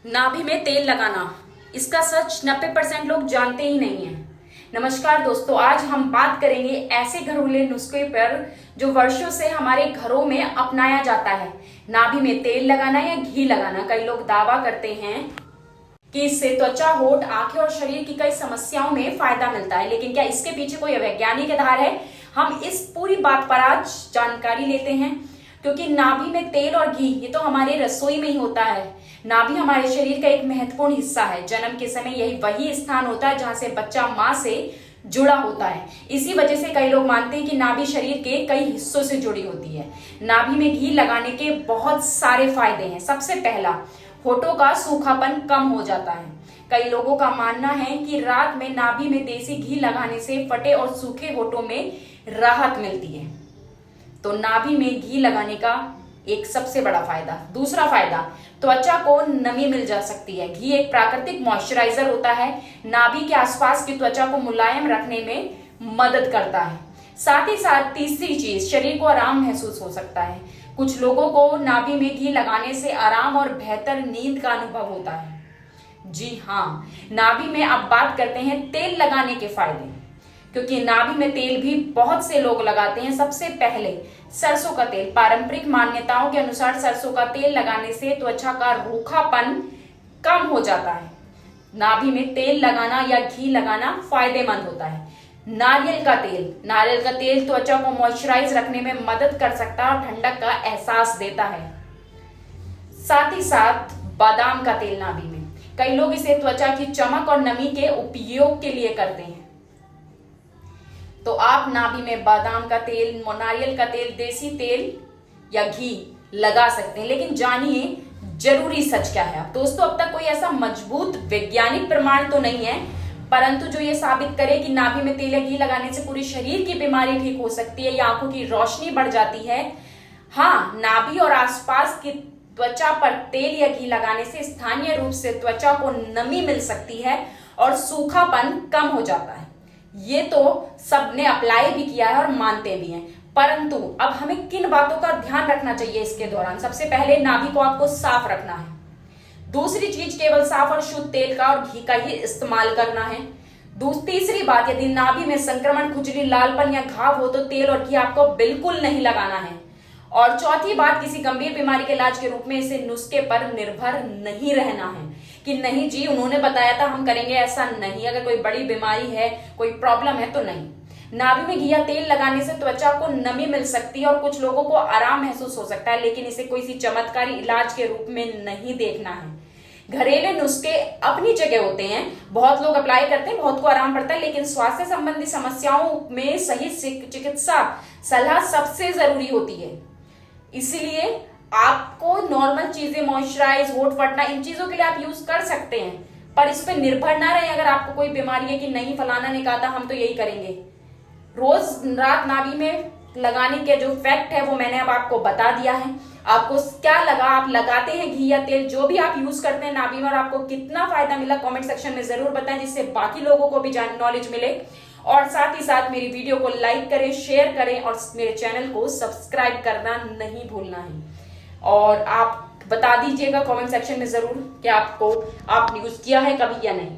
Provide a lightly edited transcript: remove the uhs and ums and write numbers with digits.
नाभि में तेल लगाना, इसका सच 90% लोग जानते ही नहीं है। नमस्कार दोस्तों, आज हम बात करेंगे ऐसे घरेलू नुस्खे पर जो वर्षों से हमारे घरों में अपनाया जाता है। नाभि में तेल लगाना या घी लगाना। कई लोग दावा करते हैं कि इससे त्वचा, होठ, आंखें और शरीर की कई समस्याओं में फायदा मिलता है, लेकिन क्या इसके पीछे कोई वैज्ञानिक आधार है? हम इस पूरी बात पर आज जानकारी लेते हैं, क्योंकि नाभि में तेल और घी ये तो हमारे रसोई में ही होता है। नाभि हमारे शरीर का एक महत्वपूर्ण हिस्सा है। जन्म के समय यही वही स्थान होता है जहां से बच्चा मां से जुड़ा होता है। इसी वजह से कई लोग मानते हैं कि नाभि शरीर के कई हिस्सों से जुड़ी होती है। नाभि में घी लगाने के बहुत सारे फायदे हैं। सबसे पहला, होठों का सूखापन कम हो जाता है। कई लोगों का मानना है कि रात में नाभि में देसी घी लगाने से फटे और सूखे होठों में राहत मिलती है। तो नाभि में घी लगाने का एक सबसे बड़ा फायदा। दूसरा फायदा, त्वचा को नमी मिल जा सकती है। घी एक प्राकृतिक मॉइस्चराइजर होता है, नाभि के आसपास की त्वचा को मुलायम रखने में मदद करता है। साथ ही साथ तीसरी चीज, शरीर को आराम महसूस हो सकता है। कुछ लोगों को नाभि में घी लगाने से आराम और बेहतर नींद का अनुभव होता है। जी हाँ, नाभि में अब बात करते हैं तेल लगाने के फायदे, क्योंकि नाभि में तेल भी बहुत से लोग लगाते हैं। सबसे पहले सरसों का तेल। पारंपरिक मान्यताओं के अनुसार सरसों का तेल लगाने से त्वचा का रूखापन कम हो जाता है। नाभि में तेल लगाना या घी लगाना फायदेमंद होता है। नारियल का तेल। नारियल का तेल त्वचा को मॉइस्चराइज रखने में मदद कर सकता है और ठंडक का एहसास देता है। साथ ही साथ बादाम का तेल नाभि में। कई लोग इसे त्वचा की चमक और नमी के उपयोग के लिए करते हैं। तो आप नाभि में बादाम का तेल, नारियल का तेल, देसी तेल या घी लगा सकते हैं। लेकिन जानिए जरूरी सच क्या है। दोस्तों, अब तक कोई ऐसा मजबूत वैज्ञानिक प्रमाण तो नहीं है, परंतु जो ये साबित करे कि नाभि में तेल या घी लगाने से पूरी शरीर की बीमारी ठीक हो सकती है या आंखों की रोशनी बढ़ जाती है। हाँ, नाभि और आसपास की त्वचा पर तेल या घी लगाने से स्थानीय रूप से त्वचा को नमी मिल सकती है और सूखापन कम हो जाता है। ये तो सबने अप्लाई भी किया है और मानते भी हैं, परंतु अब हमें किन बातों का ध्यान रखना चाहिए इसके दौरान? सबसे पहले, नाभि को आपको साफ रखना है। दूसरी चीज, केवल साफ और शुद्ध तेल का और घी का ही इस्तेमाल करना है। तीसरी बात, यदि नाभि में संक्रमण, खुजली, लालपन या घाव हो तो तेल और घी आपको बिल्कुल नहीं लगाना है। और चौथी बात, किसी गंभीर बीमारी के इलाज के रूप में इसे नुस्खे पर निर्भर नहीं रहना है कि नहीं जी उन्होंने बताया था हम करेंगे, ऐसा नहीं। अगर कोई बड़ी बीमारी है, कोई प्रॉब्लम है तो नहीं। नाभि में घी या तेल लगाने से त्वचा को नमी मिल सकती है और कुछ लोगों को आराम महसूस हो सकता है, लेकिन इसे कोई सी चमत्कारी इलाज के रूप में नहीं देखना है। घरेलू नुस्खे अपनी जगह होते हैं, बहुत लोग अप्लाई करते हैं, बहुत को आराम पड़ता है, लेकिन स्वास्थ्य संबंधी समस्याओं में सही चिकित्सा सलाह सबसे जरूरी होती है। इसीलिए आपको नॉर्मल चीजें, मॉइस्चराइज, होठ फटना, इन चीजों के लिए आप यूज कर सकते हैं, पर इस पे निर्भर ना रहे। अगर आपको कोई बीमारी है कि नहीं फलाना ने कहा था हम तो यही करेंगे। रोज रात नाभि में लगाने के जो फैक्ट है वो मैंने अब आपको बता दिया है। आपको क्या लगा? आप लगाते हैं घी या तेल, जो भी आप यूज करते हैं नाभि में, और आपको कितना फायदा मिला कमेंट सेक्शन में जरूर बताएं, जिससे बाकी लोगों को भी नॉलेज मिले। और साथ ही साथ मेरी वीडियो को लाइक करें, शेयर करें और मेरे चैनल को सब्सक्राइब करना नहीं भूलना है। और आप बता दीजिएगा कमेंट सेक्शन में जरूर कि आपने यूज किया है कभी या नहीं।